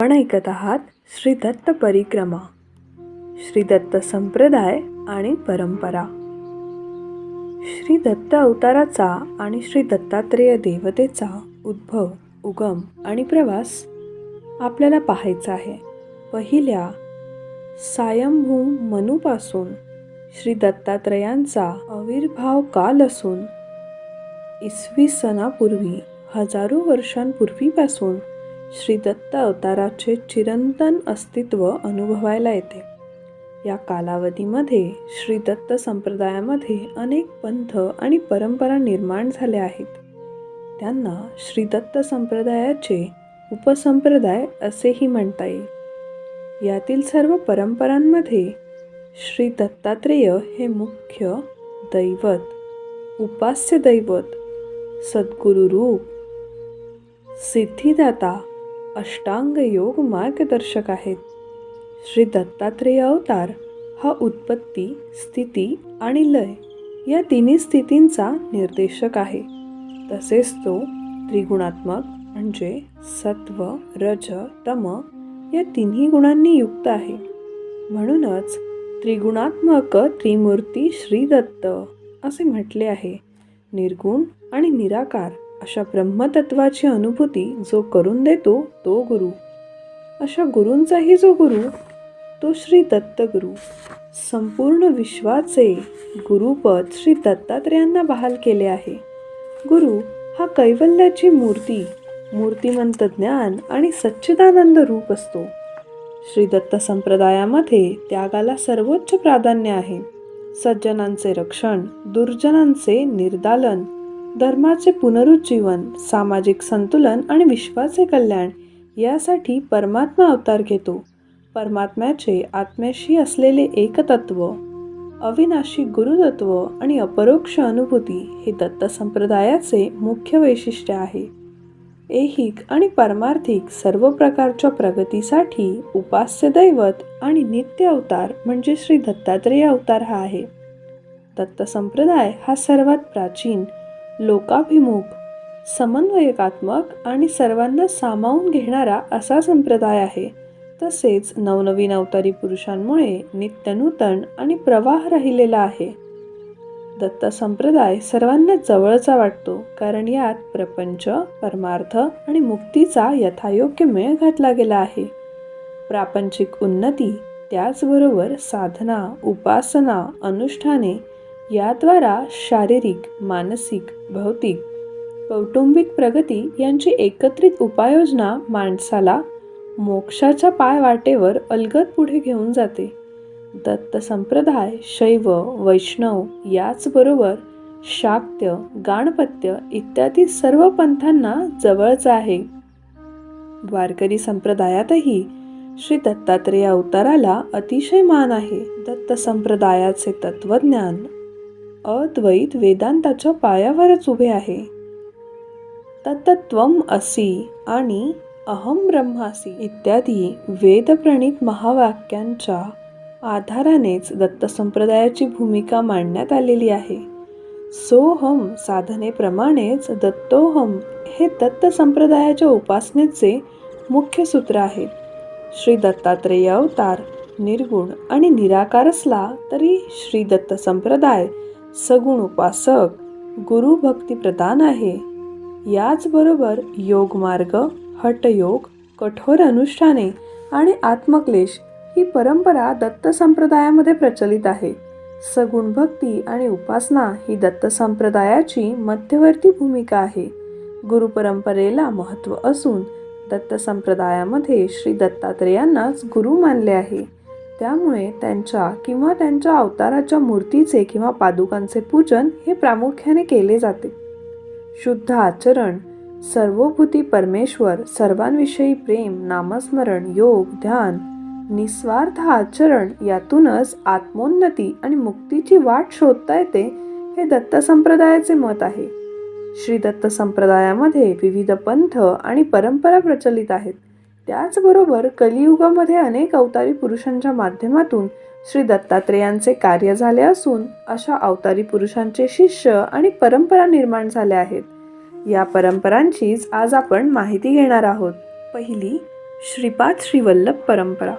आपण ऐकत आहात श्री दत्त परिक्रमा, श्री दत्त संप्रदाय आणि परंपरा. श्री दत्त अवताराचा आणि श्री दत्तात्रेय देवतेचा उद्भव, उगम आणि प्रवास आपल्याला पाहायचा आहे. पहिल्या स्वयंभू मनूपासून श्री दत्तात्रेयांचा आविर्भाव काल असून इसवी सनापूर्वी हजारो वर्षांपूर्वीपासून श्री दत्त अवताराचे चिरंतन अस्तित्व अनुभवायला येते. या कालावधीमध्ये श्री दत्त संप्रदायामध्ये अनेक पंथ आणि परंपरा निर्माण झाल्या आहेत. त्यांना श्री दत्त संप्रदायाचे उपसंप्रदाय असेही म्हणता येईल. यातील सर्व परंपरांमध्ये श्री दत्तात्रेय हे मुख्य दैवत, उपास्य दैवत, सद्गुरु रूप, सिद्धिदाता, अष्टांग योग मार्गदर्शक आहेत. श्री दत्तात्रेय अवतार हा उत्पत्ती, स्थिती आणि लय या तिन्ही स्थितींचा निर्देशक आहे. तसेच तो त्रिगुणात्मक म्हणजे सत्व, रज, तम या तिन्ही गुणांनी युक्त आहे. म्हणूनच त्रिगुणात्मक त्रिमूर्ती श्री दत्त असे म्हटले आहे. निर्गुण आणि निराकार अशा ब्रह्मतत्वाची अनुभूती जो करून देतो तो गुरु. अशा गुरूंचाही जो गुरु तो श्री दत्तगुरु. संपूर्ण विश्वाचे गुरुपद श्री दत्तात्रेयांना बहाल केले आहे. गुरु हा कैवल्याची मूर्ती, मूर्तिमंत ज्ञान आणि सच्चिदानंद रूप असतो. श्री दत्त संप्रदायामध्ये त्यागाला सर्वोच्च प्राधान्य आहे. सज्जनांचे रक्षण, दुर्जनांचे निर्दालन, धर्माचे पुनरुज्जीवन, सामाजिक संतुलन आणि विश्वाचे कल्याण यासाठी परमात्मा अवतार घेतो. परमात्म्याचे आत्म्याशी असलेले एकतत्व, अविनाशी गुरुतत्व आणि अपरोक्ष अनुभूती हे दत्त संप्रदायाचे मुख्य वैशिष्ट्य आहे. ऐहिक आणि पारमार्थिक सर्व प्रकारच्या प्रगतीसाठी उपास्य दैवत आणि नित्य अवतार म्हणजे श्री दत्तात्रेय अवतार हा आहे. दत्त संप्रदाय हा सर्वात प्राचीन, लोकाभिमुख, समन्वयकात्मक आणि सर्वांना सामावून घेणारा असा संप्रदाय आहे. तसेच नवनवीन अवतारी पुरुषांमुळे नित्यनूतन आणि प्रवाह राहिलेला आहे. दत्त संप्रदाय सर्वांना जवळचा वाटतो, कारण यात प्रपंच, परमार्थ आणि मुक्तीचा यथायोग्य मेळ घातला गेला आहे. प्रापंचिक उन्नती, त्याचबरोबर साधना, उपासना, अनुष्ठाने याद्वारा शारीरिक, मानसिक, भौतिक, कौटुंबिक प्रगती यांची एकत्रित उपाययोजना माणसाला मोक्षाच्या पायवाटेवर अलगद पुढे घेऊन जाते. दत्त संप्रदाय शैव, वैष्णव याचबरोबर शाक्य, गाणपत्य इत्यादी सर्व पंथांना जवळचा आहे. वारकरी संप्रदायातही श्री दत्तात्रेय अवताराला अतिशय मान आहे. दत्त संप्रदायाचे तत्वज्ञान अद्वैत वेदांताच्या पायावरच उभे आहे. तत्त्वम असि आणि अहम ब्रह्मासी इत्यादी वेदप्रणीत महावाक्यांच्या आधारानेच दत्त संप्रदायाची भूमिका मांडण्यात आलेली आहे. सोहम साधनेप्रमाणेच दत्तोहम हे दत्त संप्रदायाच्या उपासनेचे मुख्य सूत्र आहे. श्री दत्तात्रेय अवतार निर्गुण आणि निराकार असला तरी श्री दत्त संप्रदाय सगुण उपासक, गुरुभक्ती प्रदान आहे. याचबरोबर योगमार्ग, हठयोग, कठोर अनुष्ठाने आणि आत्मक्लेश ही परंपरा दत्त संप्रदायामध्ये प्रचलित आहे. सगुण भक्ती आणि उपासना ही दत्त संप्रदायाची मध्यवर्ती भूमिका आहे. गुरुपरंपरेला महत्त्व असून दत्त संप्रदायामध्ये श्री दत्तात्रेयांनाच गुरु मानले आहे. त्यामुळे त्यांच्या अवताराच्या मूर्तीचे किंवा पादुकांचे पूजन हे प्रामुख्याने केले जाते. शुद्ध आचरण, सर्वभूती परमेश्वर, सर्वांविषयी प्रेम, नामस्मरण, योग, ध्यान, निस्वार्थ आचरण यातूनच आत्मोन्नती आणि मुक्तीची वाट शोधता येते हे दत्त संप्रदायाचे मत आहे. श्री दत्त संप्रदायामध्ये विविध पंथ आणि परंपरा प्रचलित आहेत. त्याचबरोबर कलियुगामध्ये अनेक अवतारी पुरुषांच्या माध्यमातून श्री दत्तात्रेयांचे कार्य झाले असून अशा अवतारी पुरुषांचे शिष्य आणि परंपरा निर्माण झाल्या आहेत. या परंपरांचीच आज आपण माहिती घेणार आहोत. पहिली श्रीपाद श्रीवल्लभ परंपरा.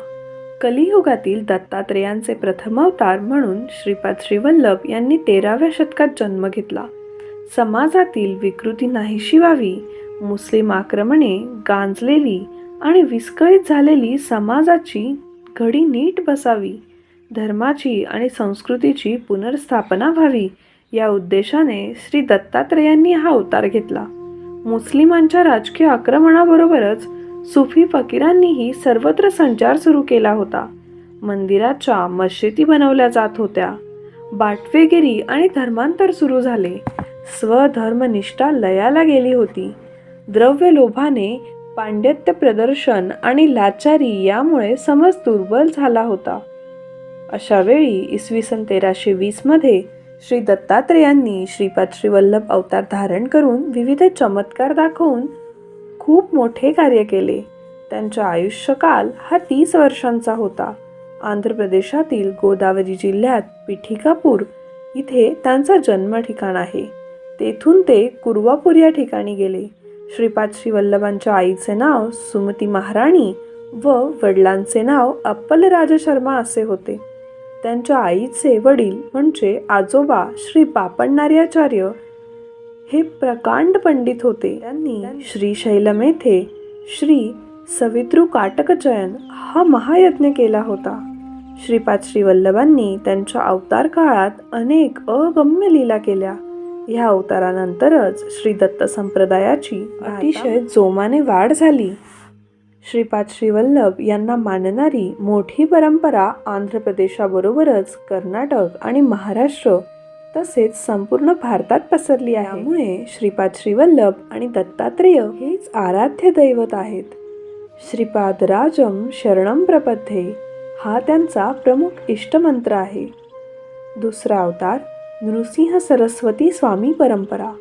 कलियुगातील दत्तात्रेयांचे प्रथम अवतार म्हणून श्रीपाद श्रीवल्लभ यांनी 13व्या शतकात जन्म घेतला. समाजातील विकृती नाहीशी व्हावी, मुस्लिम आक्रमणे गांजलेली आणि विस्कळीत झालेली समाजाची घडी नीट बसावी, धर्माची आणि संस्कृतीची पुनर्स्थापना व्हावी या उद्देशाने श्री दत्तात्रेयांनी हा अवतार घेतला. मुस्लिमांच्या राजकीय आक्रमणाबरोबरच सुफी फकीरांनीही सर्वत्र संचार सुरू केला होता. मंदिराच्या मशिदी बनवल्या जात होत्या. बाटवेगिरी आणि धर्मांतर सुरू झाले. स्वधर्मनिष्ठा लयाला गेली होती. द्रव्य लोभाने पांडित्य प्रदर्शन आणि लाचारी यामुळे समाज दुर्बल झाला होता. अशा वेळी इसवी सन 1320 मध्ये श्री दत्तात्रेयांनी श्रीपाद श्रीवल्लभ अवतार धारण करून विविध चमत्कार दाखवून खूप मोठे कार्य केले. त्यांचा आयुष्यकाल हा 30 वर्षांचा होता. आंध्र प्रदेशातील गोदावरी जिल्ह्यात पिठिकापूर इथे त्यांचा जन्म ठिकाण आहे. तेथून ते कुर्वापूर या ठिकाणी गेले. श्रीपाद श्रीवल्लभांच्या आईचे नाव सुमती महाराणी व वडिलांचे नाव अप्पल राज शर्मा असे होते. त्यांच्या आईचे वडील म्हणजे आजोबा श्री पापण्णार्याचार्य हे प्रकांड पंडित होते. त्यांनी श्रीशैलम येथे श्री सवितृ काटकचयन हा महायज्ञ केला होता. श्रीपाद श्रीवल्लभांनी त्यांच्या अवतार काळात अनेक अगम्य लीला केल्या. ह्या अवतारानंतरच श्री दत्त संप्रदायाची अतिशय जोमाने वाढ झाली. श्रीपाद श्रीवल्लभ यांना मानणारी मोठी परंपरा आंध्र प्रदेशाबरोबरच कर्नाटक आणि महाराष्ट्र तसेच संपूर्ण भारतात पसरली आहे. त्यामुळे श्रीपाद श्रीवल्लभ आणि दत्तात्रेय हेच आराध्य दैवत आहेत. श्रीपाद राजम शरणम प्रपद्ये हा त्यांचा प्रमुख इष्टमंत्र आहे. दुसरा अवतार नृसिंह सरस्वती स्वामी परंपरा.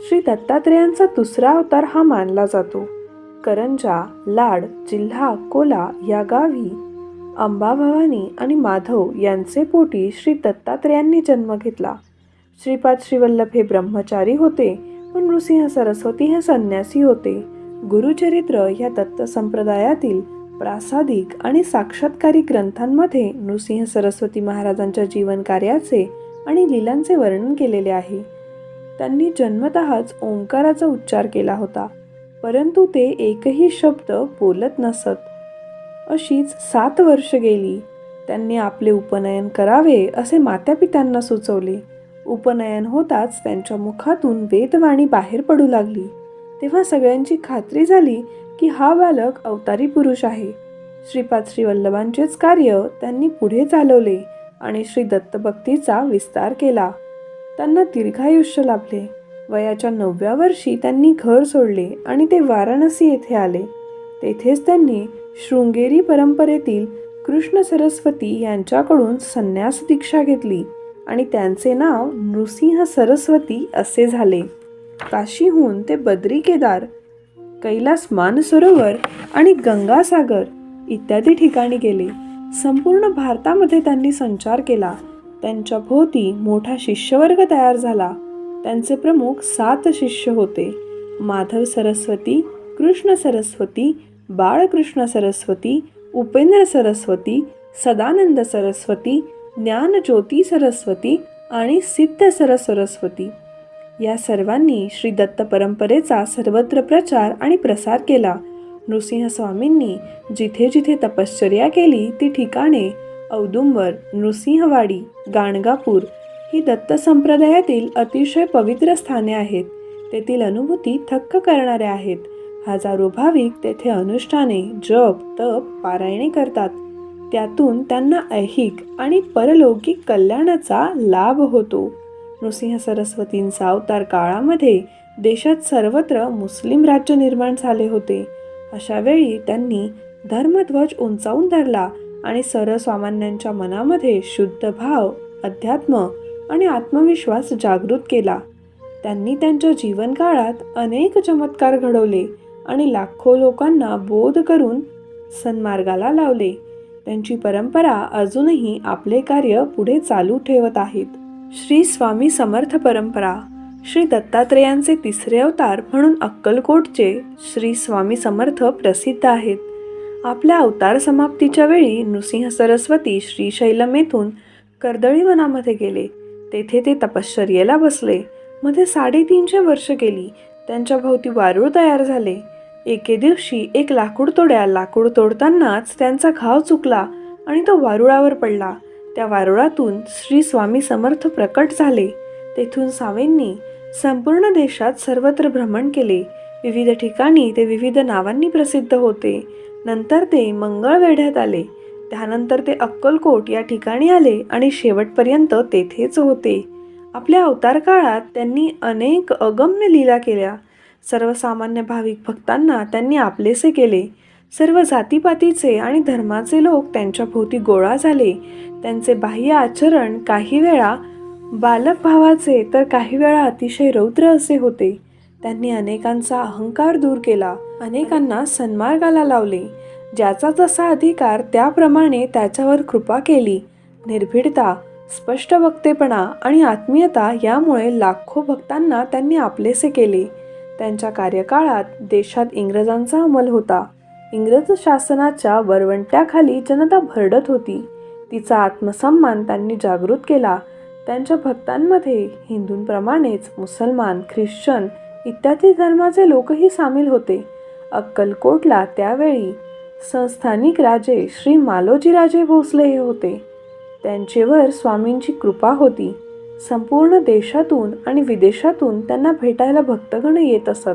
श्री दत्तात्रेयांचा दुसरा अवतार हा मानला जातो. करंजा, लाड, जिल्हा अकोला या गावी अंबाभवानी आणि माधव यांचे पोटी श्री दत्तात्रेयांनी जन्म घेतला. श्रीपाद श्रीवल्लभ हे ब्रह्मचारी होते, पण नृसिंह सरस्वती हे संन्यासी होते. गुरुचरित्र या दत्त संप्रदायातील प्रासादिक आणि साक्षात्कारी ग्रंथांमध्ये नृसिंह सरस्वती महाराजांच्या जीवन कार्याचे आणि लीलांचे वर्णन केलेले आहे. त्यांनी जन्मतःच ओंकाराचा उच्चार केला होता, परंतु ते एकही शब्द बोलत नसत. अशीच 7 वर्ष गेली. त्यांनी आपले उपनयन करावे असे मातापित्यांना सुचवले. उपनयन होताच त्यांच्या मुखातून वेदवाणी बाहेर पडू लागली. तेव्हा सगळ्यांची खात्री झाली की हा बालक अवतारी पुरुष आहे. श्रीपाद श्रीवल्लभांचेच कार्य त्यांनी पुढे चालवले आणि श्री दत्तभक्तीचा विस्तार केला. त्यांना दीर्घायुष्य लाभले. वयाच्या 9व्या वर्षी त्यांनी घर सोडले आणि ते वाराणसी येथे आले. तेथेच त्यांनी शृंगेरी परंपरेतील कृष्ण सरस्वती यांच्याकडून संन्यास दीक्षा घेतली आणि त्यांचे नाव नृसिंह सरस्वती असे झाले. काशीहून ते बद्री केदार, कैलास मानसरोवर आणि गंगासागर इत्यादी ठिकाणी गेले. संपूर्ण भारतामध्ये त्यांनी संचार केला. त्यांच्या भोवती मोठा शिष्यवर्ग तयार झाला. त्यांचे प्रमुख 7 शिष्य होते: माधव सरस्वती, कृष्ण सरस्वती, बाळकृष्ण सरस्वती, उपेंद्र सरस्वती, सदानंद सरस्वती, ज्ञानज्योती सरस्वती आणि सिद्धसर सरस्वती. या सर्वांनी श्री दत्त परंपरेचा सर्वत्र प्रचार आणि प्रसार केला. नृसिंह स्वामींनी जिथे जिथे तपश्चर्या केली ती ठिकाणे औदुंबर, नृसिंहवाडी, गाणगापूर ही दत्त संप्रदायातील अतिशय पवित्र स्थाने आहेत. तेथील अनुभूती थक्क करणाऱ्या आहेत. हजारो भाविक तेथे अनुष्ठाने, जप, तप, पारायणे करतात. त्यातून त्यांना ऐहिक आणि परलौकिक कल्याणाचा लाभ होतो. नृसिंह सरस्वतींचा अवतार काळामध्ये देशात सर्वत्र मुस्लिम राज्य निर्माण झाले होते. अशा वेळी त्यांनी धर्मध्वज उंचावून धरला आणि सर्वसामान्यांच्या मनामध्ये शुद्ध भाव, अध्यात्म आणि आत्मविश्वास जागृत केला. त्यांनी त्यांच्या जीवनकाळात अनेक चमत्कार घडवले आणि लाखो लोकांना बोध करून सन्मार्गाला लावले. त्यांची परंपरा अजूनही आपले कार्य पुढे चालू ठेवत आहेत. श्री स्वामी समर्थ परंपरा. श्री दत्तात्रेयांचे तिसरे अवतार म्हणून अक्कलकोटचे श्री स्वामी समर्थ प्रसिद्ध आहेत. आपल्या अवतार समाप्तीच्या वेळी नृसिंह सरस्वती श्रीशैलम येथून कर्दळी वनामध्ये गेले. तेथे ते तपश्चर्येला बसले. मध्ये 350 वर्ष गेली. त्यांच्या भोवती वारूळ तयार झाले. एके दिवशी एक लाकूड लाकूड तोडतानाच त्यांचा घाव चुकला आणि तो वारुळावर पडला. त्या वारुळातून श्री स्वामी समर्थ प्रकट झाले. तेथून स्वामींनी संपूर्ण देशात सर्वत्र भ्रमण केले. विविध ठिकाणी ते विविध नावांनी प्रसिद्ध होते. नंतर ते मंगळवेढ्यात आले. त्यानंतर ते अक्कलकोट या ठिकाणी आले आणि शेवटपर्यंत तेथेच होते. आपल्या अवतार काळात त्यांनी अनेक अगम्य लीला केल्या. सर्वसामान्य भाविक भक्तांना त्यांनी आपलेसे केले. सर्व जातीपातीचे आणि धर्माचे लोक त्यांच्या भोवती गोळा झाले. त्यांचे बाह्य आचरण काही वेळा बालक भावाचे तर काही वेळा अतिशय रौद्र असे होते. त्यांनी अनेकांचा अहंकार दूर केला. अनेकांना सन्मार्गाला लावले. ज्याचा जसा अधिकार त्याप्रमाणे त्याच्यावर कृपा केली. निर्भीडता, स्पष्ट वक्तेपणा आणि आत्मीयता यामुळे लाखो भक्तांना त्यांनी आपलेसे केले. त्यांच्या कार्यकाळात देशात इंग्रजांचा अंमल होता. इंग्रज शासनाच्या वरवंट्याखाली जनता भरडत होती. तिचा आत्मसन्मान त्यांनी जागृत केला. त्यांच्या भक्तांमध्ये हिंदूंप्रमाणेच मुसलमान, ख्रिश्चन इत्यादी धर्माचे लोकही सामील होते. अक्कलकोटला त्यावेळी संस्थानिक राजे श्री मालोजीराजे भोसले हे होते. त्यांचेवर स्वामींची कृपा होती. संपूर्ण देशातून आणि विदेशातून त्यांना भेटायला भक्तगण येत असत.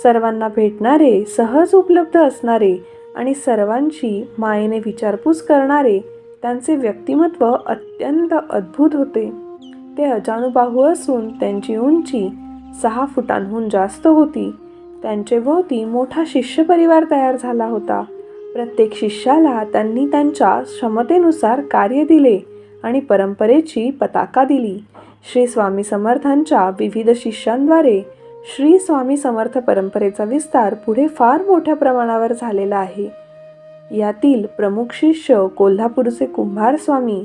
सर्वांना भेटणारे, सहज उपलब्ध असणारे आणि सर्वांची मायेने विचारपूस करणारे त्यांचे व्यक्तिमत्व अत्यंत अद्भुत होते. ते अजानुबाहू असून त्यांची उंची 6 फुटांहून जास्त होती. त्यांचे भोवती मोठा शिष्य परिवार तयार झाला होता. प्रत्येक शिष्याला त्यांनी त्यांच्या क्षमतेनुसार कार्य दिले आणि परंपरेची पताका दिली. श्री स्वामी समर्थांच्या विविध शिष्यांद्वारे श्री स्वामी समर्थ परंपरेचा विस्तार पुढे फार मोठ्या प्रमाणावर झालेला आहे. यातील प्रमुख शिष्य कोल्हापूरचे कुंभार स्वामी,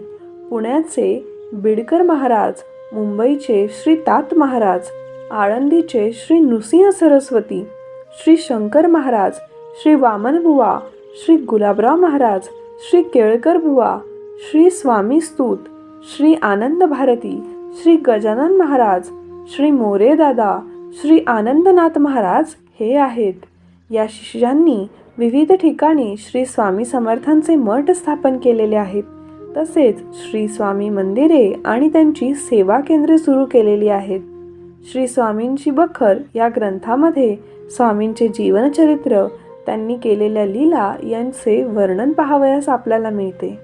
पुण्याचे बिडकर महाराज, मुंबईचे श्री तात महाराज, आळंदीचे श्री नृसिंह सरस्वती, श्री शंकर महाराज, श्री वामन बुवा, श्री गुलाबराव महाराज, श्री केळकर बुवा, श्री स्वामी स्तुत, श्री आनंद भारती, श्री गजानन महाराज, श्री मोरे दादा, श्री आनंदनाथ महाराज हे आहेत. या शिष्यांनी विविध ठिकाणी श्री स्वामी समर्थांचे मठ स्थापन केलेले आहेत. तसेच श्री स्वामी मंदिरे आणि त्यांची सेवा केंद्रे सुरू केलेली आहेत. श्री स्वामींची बखर या ग्रंथामध्ये स्वामींचे जीवनचरित्र, त्यांनी केलेल्या लीला यांचे वर्णन पाहावयास आपल्याला मिळते.